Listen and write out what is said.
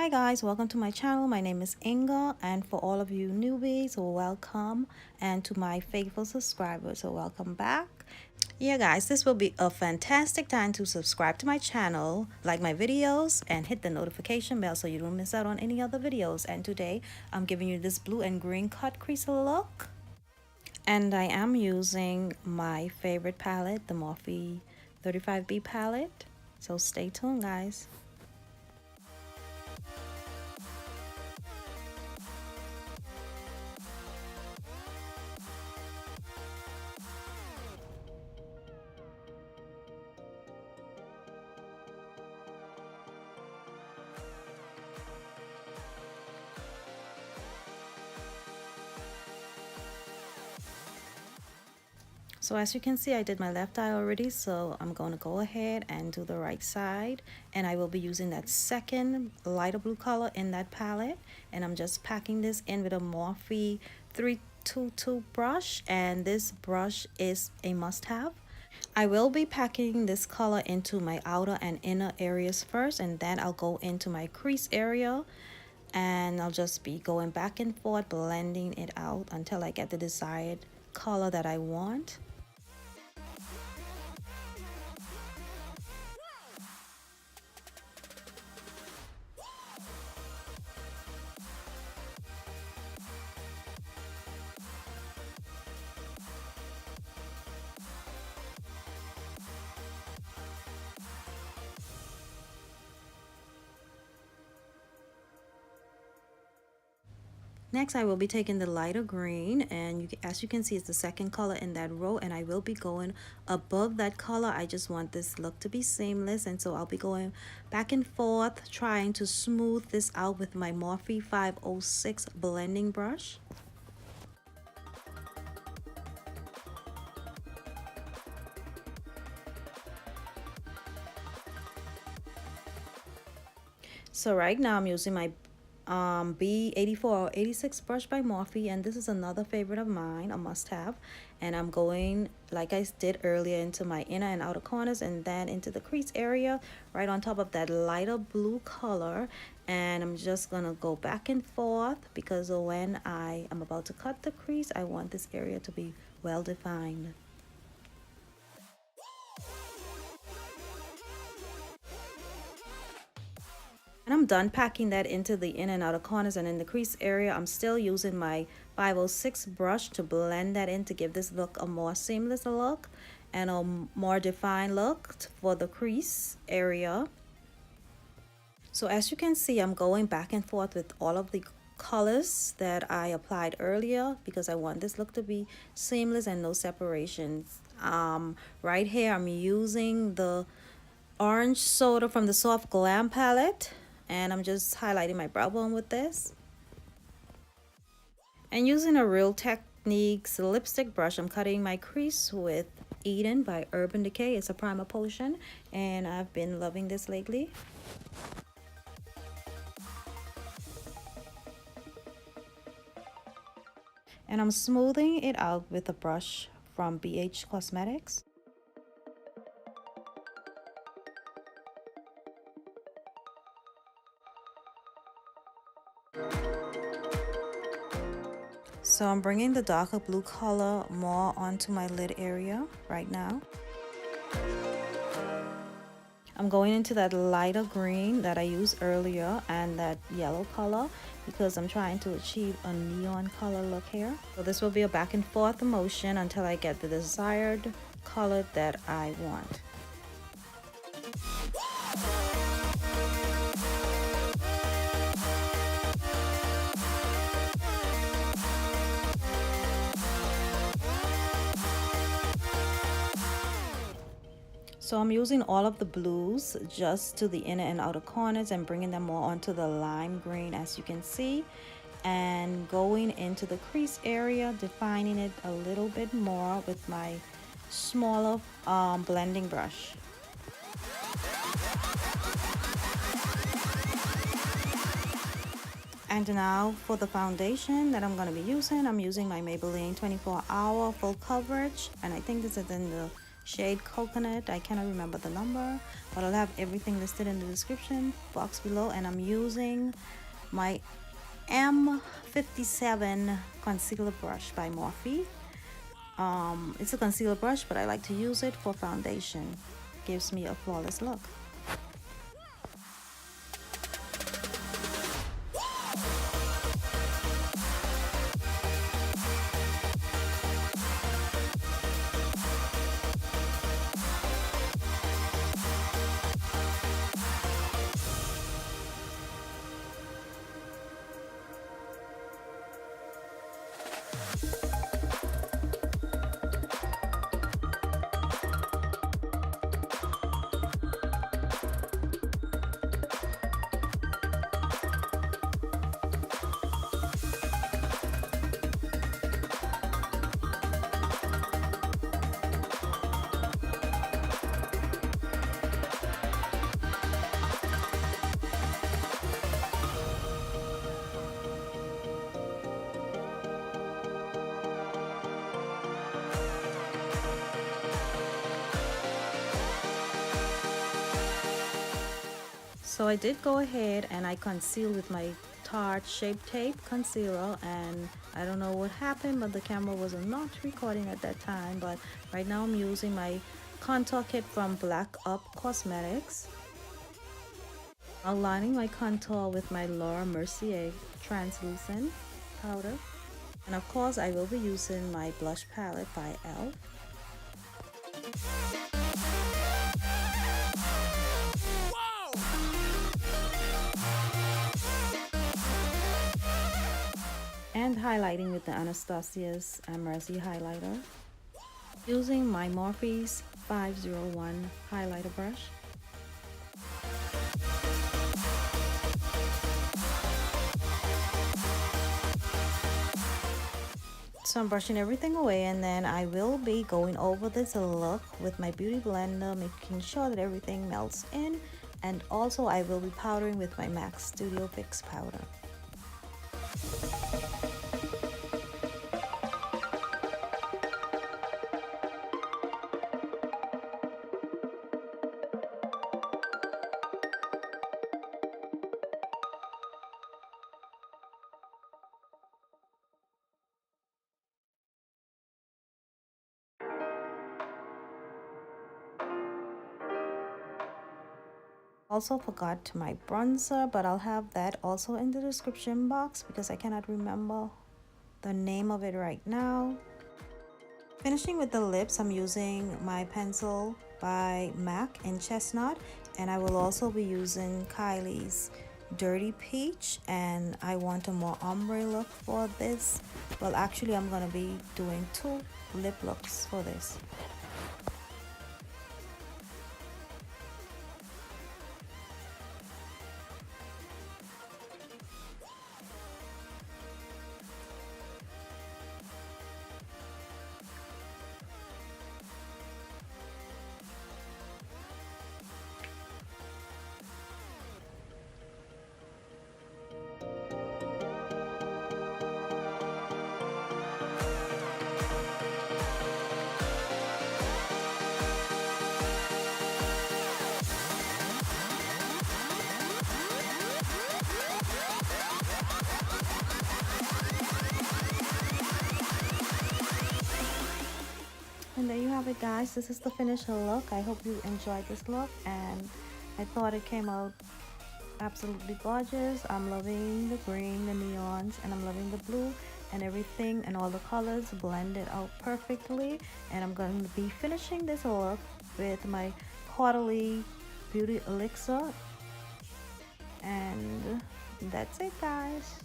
Hi guys, welcome to my channel. My name is Inga, and for all of you newbies, welcome, and to my faithful subscribers, welcome back. Yeah guys, this will be a fantastic time to subscribe to my channel, like my videos, and hit the notification bell so you don't miss out on any other videos. And today I'm giving you this blue and green cut crease look, and I am using my favorite palette, the Morphe 35B palette, so stay tuned guys. So as you can see, I did my left eye already, so I'm going to go ahead and do the right side, and I will be using that second lighter blue color in that palette, and I'm just packing this in with a Morphe 322 brush, and this brush is a must-have. I will be packing this color into my outer and inner areas first, and then I'll go into my crease area, and I'll just be going back and forth blending it out until I get the desired color that I want. Next, I will be taking the lighter green, and as you can see, it's the second color in that row, and I will be going above that color. I just want this look to be seamless, and so I'll be going back and forth trying to smooth this out with my Morphe 506 blending brush. So right now I'm using my B84 86 brush by Morphe, and this is another favorite of mine, a must-have. And I'm going, like I did earlier, into my inner and outer corners, and then into the crease area right on top of that lighter blue color. And I'm just gonna go back and forth because when I am about to cut the crease, I want this area to be well defined. And I'm done packing that into the in and outer corners, and in the crease area I'm still using my 506 brush to blend that in to give this look a more seamless look and a more defined look for the crease area. So as you can see, I'm going back and forth with all of the colors that I applied earlier because I want this look to be seamless and no separations. Right here I'm using the orange soda from the Soft Glam palette, and I'm just highlighting my brow bone with this. And using a Real Techniques lipstick brush, I'm cutting my crease with Eden by Urban Decay. It's a primer potion, and I've been loving this lately. And I'm smoothing it out with a brush from BH Cosmetics. So I'm bringing the darker blue color more onto my lid area right now. I'm going into that lighter green that I used earlier and that yellow color because I'm trying to achieve a neon color look here. So this will be a back and forth motion until I get the desired color that I want. So I'm using all of the blues just to the inner and outer corners and bringing them more onto the lime green, as you can see, and going into the crease area, defining it a little bit more with my smaller blending brush. And now for the foundation that I'm going to be using, I'm using my Maybelline 24 Hour Full Coverage, and I think this is in the shade Coconut. I cannot remember the number, but I'll have everything listed in the description box below. And I'm using my M57 concealer brush by Morphe. It's a concealer brush, but I like to use it for foundation. Gives me a flawless look. So I did go ahead and I concealed with my Tarte Shape Tape Concealer, and I don't know what happened, but the camera was not recording at that time. But right now I'm using my contour kit from Black Up Cosmetics. Outlining my contour with my Laura Mercier translucent powder. And of course I will be using my blush palette by e.l.f. And highlighting with the Anastasia Emrezy highlighter, using my Morphe's 501 highlighter brush. So I'm brushing everything away, and then I will be going over this look with my beauty blender, making sure that everything melts in, and also I will be powdering with my MAC Sudio Fix powder. Also forgot my bronzer, but I'll have that also in the description box because I cannot remember the name of it right now. Finishing with the lips, I'm using my pencil by MAC in Chestnut, and I will also be using Kylie's Dirty Peach, and I want a more ombre look for this. Well, actually I'm going to be doing 2 lip looks for this. And there you have it, guys. This is the finished look. I hope you enjoyed this look, and I thought it came out absolutely gorgeous. I'm loving the green, the neons, and I'm loving the blue, and everything and all the colors blended out perfectly. And I'm going to be finishing this look with my Caudalie Beauty Elixir. And that's it, guys.